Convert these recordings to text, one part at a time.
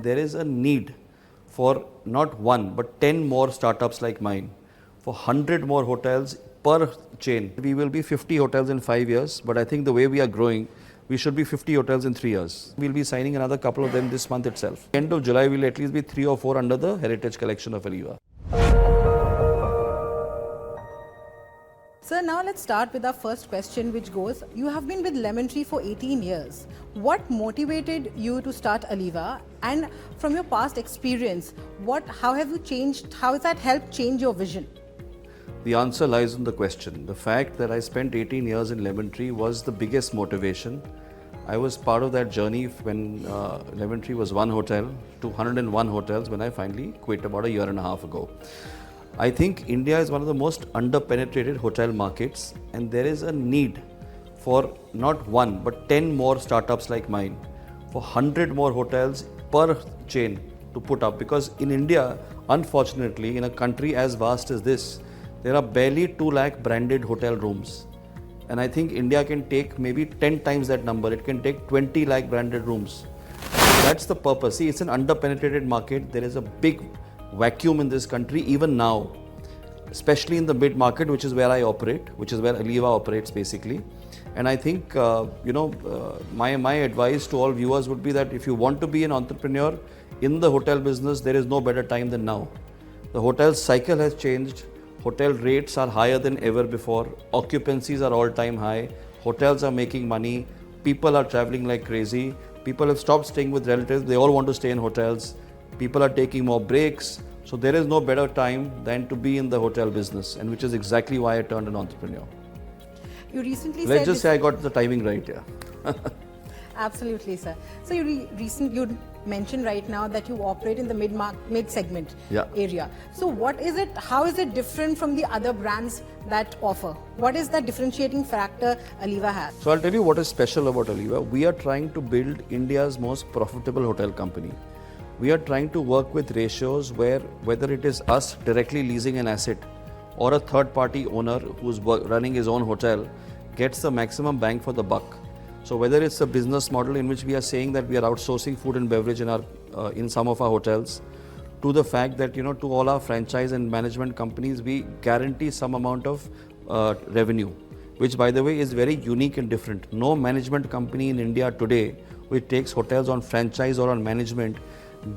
there is a need for not one but 10 more startups like mine, for 100 more hotels per chain. We will be 50 hotels in 5 years, but I think the way we are growing, we should be 50 hotels in 3 years. We'll be signing another couple of them this month itself. End of July, we'll at least be 3 or 4 under the heritage collection of Aliva. Sir, now let's start with our first question, which goes, you have been with Lemon Tree for 18 years. What motivated you to start Aliva? And from your past experience, how have you changed, how has that helped change your vision? The answer lies in the question. The fact that I spent 18 years in Lemon Tree was the biggest motivation. I was part of that journey when Lemon Tree was one hotel to 101 hotels when I finally quit about a year and a half ago. I think India is one of the most under-penetrated hotel markets, and there is a need for not one but 10 more startups like mine, for 100 more hotels per chain to put up, because in India, unfortunately, in a country as vast as this, there are barely 2 lakh branded hotel rooms. And I think India can take maybe 10 times that number. It can take 20 lakh branded rooms. That's the purpose. See, it's an under-penetrated market. There is a big vacuum in this country even now, especially in the mid-market, which is where I operate, which is where Aliva operates basically. And I think, my advice to all viewers would be that if you want to be an entrepreneur in the hotel business, there is no better time than now. The hotel cycle has changed. Hotel rates are higher than ever before. Occupancies are all-time high. Hotels are making money. People are traveling like crazy. People have stopped staying with relatives. They all want to stay in hotels. People are taking more breaks. So there is no better time than to be in the hotel business, and which is exactly why I turned an entrepreneur. You recently Let's just say I got the timing right, yeah. Absolutely, sir. So you mentioned right now that you operate in the mid-segment area. So what is it, how is it different from the other brands that offer? What is the differentiating factor Aliva has? So I'll tell you what is special about Aliva. We are trying to build India's most profitable hotel company. We are trying to work with ratios where whether it is us directly leasing an asset or a third-party owner who's running his own hotel gets the maximum bang for the buck. So whether it's a business model in which we are saying that we are outsourcing food and beverage in some of our hotels, to the fact that to all our franchise and management companies we guarantee some amount of revenue, which by the way is very unique and different. No management company in India today which takes hotels on franchise or on management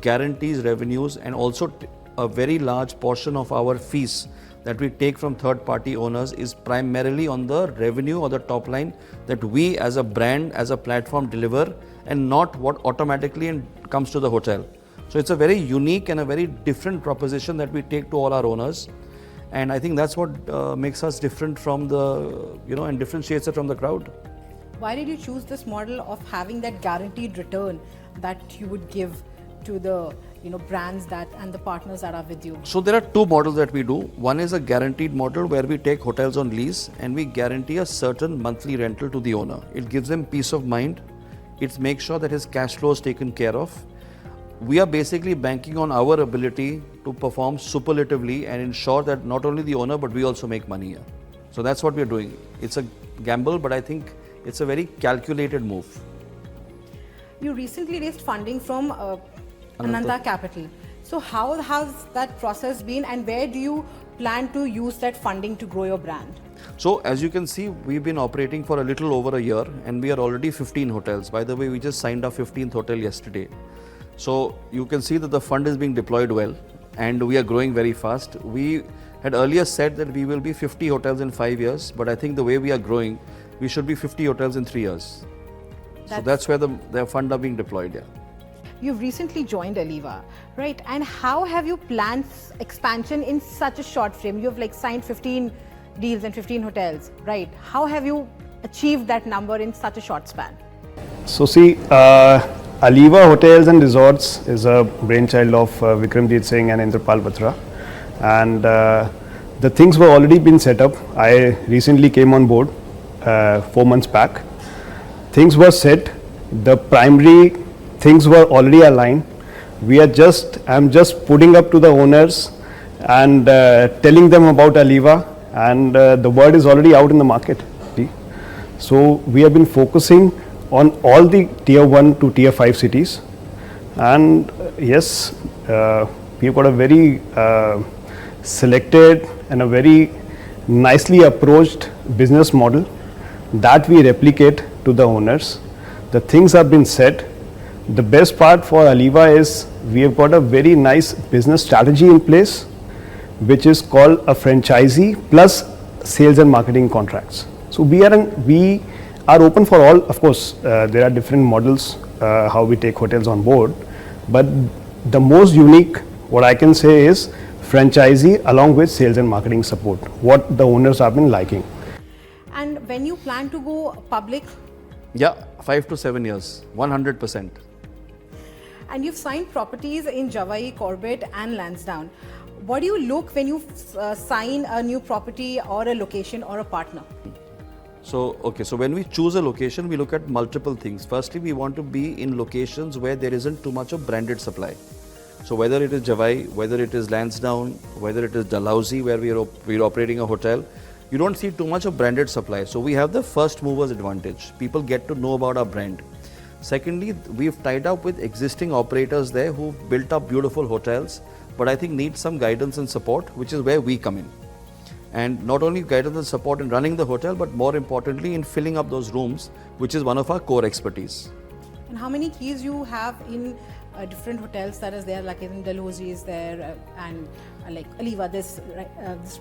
guarantees revenues, and also a very large portion of our fees that we take from third-party owners is primarily on the revenue or the top line that we as a brand, as a platform deliver, and not what automatically comes to the hotel. So it's a very unique and a very different proposition that we take to all our owners, and I think that's what makes us different from the, and differentiates it from the crowd. Why did you choose this model of having that guaranteed return that you would give to the brands and the partners that are with you? So there are 2 models that we do. One is a guaranteed model where we take hotels on lease and we guarantee a certain monthly rental to the owner. It gives them peace of mind. It makes sure that his cash flow is taken care of. We are basically banking on our ability to perform superlatively and ensure that not only the owner but we also make money here. So that's what we are doing. It's a gamble, but I think it's a very calculated move. You recently raised funding from Ananta Capital. So how has that process been, and where do you plan to use that funding to grow your brand? So as you can see, we've been operating for a little over a year and we are already 15 hotels. By the way, we just signed our 15th hotel yesterday. So you can see that the fund is being deployed well and we are growing very fast. We had earlier said that we will be 50 hotels in 5 years, but I think the way we are growing, we should be 50 hotels in 3 years. So that's where the fund are being deployed, yeah. You've recently joined Aliva, right? And how have you planned expansion in such a short frame? You've signed 15 deals and 15 hotels, right? How have you achieved that number in such a short span? So see, Alivaa Hotels and Resorts is a brainchild of Vikramjit Singh and Indrapal Batra, and the things were already been set up. I recently came on board 4 months back. Things were set. The primary things were already aligned. I'm just putting up to the owners and telling them about Aliva, and the word is already out in the market. So we have been focusing on all the tier 1 to tier 5 cities, and yes, we've got a very selected and a very nicely approached business model that we replicate to the owners. The things have been said. The best part for Aliva is we have got a very nice business strategy in place, which is called a franchisee plus sales and marketing contracts. So we are open for all. Of course, there are different models how we take hotels on board, but the most unique, what I can say, is franchisee along with sales and marketing support, what the owners have been liking. And when you plan to go public, Yeah, 5 to 7 years, 100%. and you've signed properties in Javai, Corbett and Lansdowne, what do you look when you sign a new property or a location or a partner? So when we choose a location, we look at multiple things. Firstly, we want to be in locations where there isn't too much of branded supply. So whether it is Javai, whether it is Lansdowne, whether it is Dalhousie, where we're operating a hotel, you don't see too much of branded supply. So we have the first movers advantage. People get to know about our brand. Secondly, we've tied up with existing operators there who've built up beautiful hotels, but I think need some guidance and support, which is where we come in. And not only guidance and support in running the hotel, but more importantly in filling up those rooms, which is one of our core expertise. And how many keys you have in different hotels that is there, like in Dalhousie is there and like Aliva, this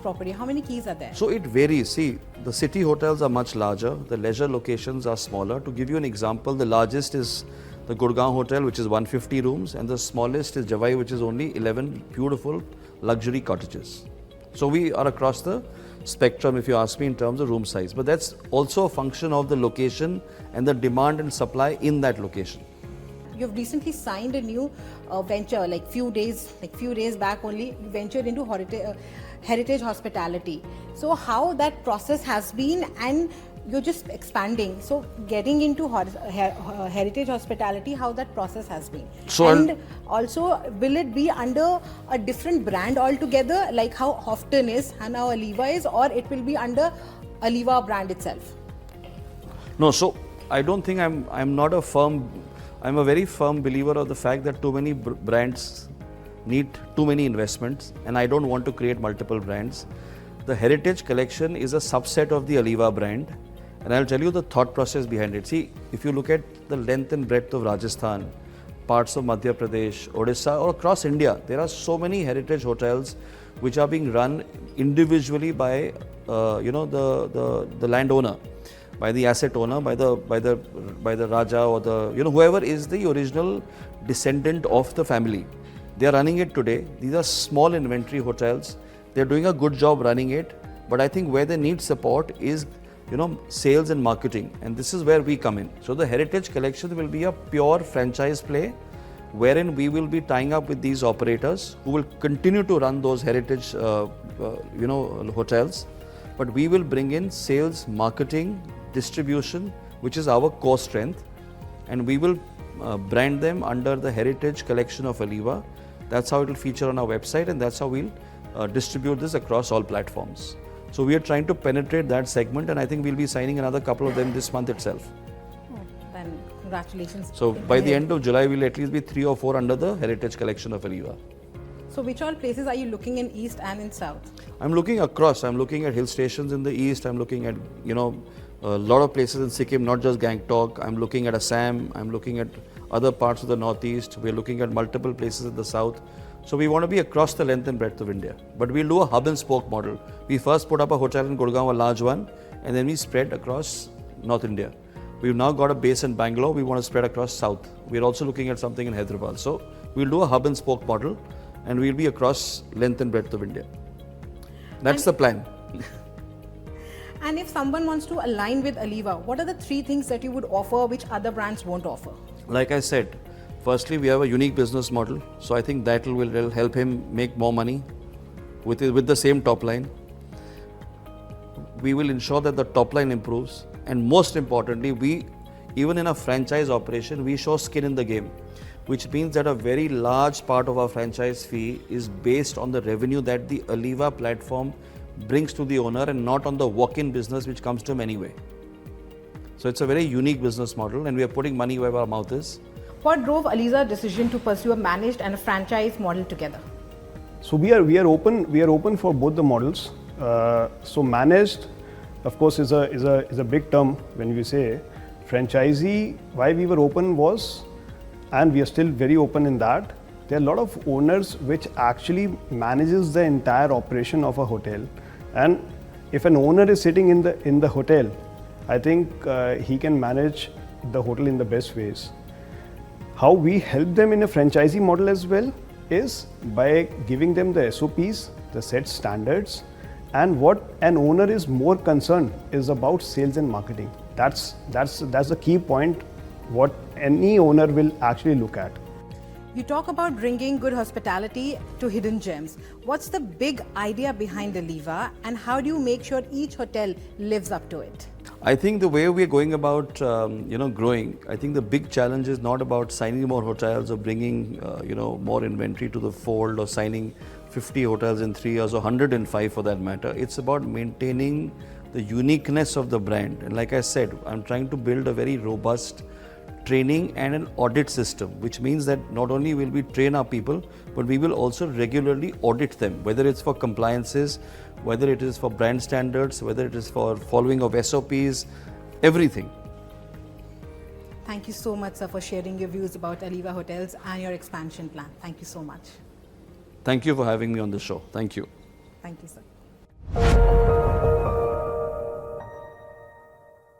property, how many keys are there? So it varies. See, the city hotels are much larger, the leisure locations are smaller. To give you an example, the largest is the Gurgaon Hotel, which is 150 rooms, and the smallest is Javai, which is only 11 beautiful luxury cottages. So we are across the spectrum, if you ask me, in terms of room size. But that's also a function of the location and the demand and supply in that location. You've recently signed a new venture, like few days back only, you ventured into heritage hospitality. So how that process has been, and you're just expanding. So getting into heritage hospitality, how that process has been. So and also, will it be under a different brand altogether, like how Hofton is and how Aliva is, or it will be under Aliva brand itself? No, so I don't think I'm a very firm believer of the fact that too many brands need too many investments, and I don't want to create multiple brands. The Heritage Collection is a subset of the Aliva brand, and I'll tell you the thought process behind it. See, if you look at the length and breadth of Rajasthan, parts of Madhya Pradesh, Odisha, or across India, there are so many heritage hotels which are being run individually by the landowner, by the asset owner, by the Raja, or the whoever is the original descendant of the family. They are running it today. These are small inventory hotels. They are doing a good job running it, but I think where they need support is sales and marketing, and this is where we come in. So the Heritage Collection will be a pure franchise play, wherein we will be tying up with these operators who will continue to run those heritage hotels, but we will bring in sales, marketing, distribution, which is our core strength, and we will brand them under the Heritage Collection of Aliva. That's how it will feature on our website, and that's how we'll distribute this across all platforms. So we are trying to penetrate that segment, and I think we'll be signing another couple of them this month itself. Then congratulations. So by the end of July, we'll at least be 3 or 4 under the Heritage Collection of Aliva. So which all places are you looking in East and in South? I'm looking across. I'm looking at hill stations in the East. I'm looking at, a lot of places in Sikkim, not just Gangtok. I'm looking at Assam. I'm looking at other parts of the Northeast. We're looking at multiple places in the South. So we want to be across the length and breadth of India. But we'll do a hub and spoke model. We first put up a hotel in Gurgaon, a large one, and then we spread across North India. We've now got a base in Bangalore. We want to spread across South. We're also looking at something in Hyderabad. So we'll do a hub and spoke model, and we'll be across length and breadth of India. That's the plan. And if someone wants to align with Aliva, what are the 3 things that you would offer which other brands won't offer? Like I said, firstly, we have a unique business model. So I think that will help him make more money with the same top line. We will ensure that the top line improves. And most importantly, even in a franchise operation, we show skin in the game, which means that a very large part of our franchise fee is based on the revenue that the Aliva platform brings to the owner, and not on the walk-in business which comes to him anyway. So it's a very unique business model, and we are putting money where our mouth is. What drove Aliva's decision to pursue a managed and a franchise model together? So we are open for both the models. So managed, of course, is a big term when we say franchisee. Why we were open was, and we are still very open in that, there are a lot of owners which actually manages the entire operation of a hotel, and if an owner is sitting in the hotel, I think he can manage the hotel in the best ways. How we help them in a franchisee model as well is by giving them the SOPs, the set standards, and what an owner is more concerned is about sales and marketing. That's the key point what any owner will actually look at. You talk about bringing good hospitality to hidden gems. What's the big idea behind Aliva, and how do you make sure each hotel lives up to it? I think the way we're going about, growing, I think the big challenge is not about signing more hotels or bringing, more inventory to the fold or signing 50 hotels in 3 years or 105 for that matter. It's about maintaining the uniqueness of the brand. And like I said, I'm trying to build a very robust training and an audit system, which means that not only will we train our people, but we will also regularly audit them, whether it's for compliances, whether it is for brand standards, whether it is for following of SOPs, everything. Thank you so much, sir, for sharing your views about Alivaa Hotels and your expansion plan. Thank you so much. Thank you for having me on the show. Thank you. Thank you, sir.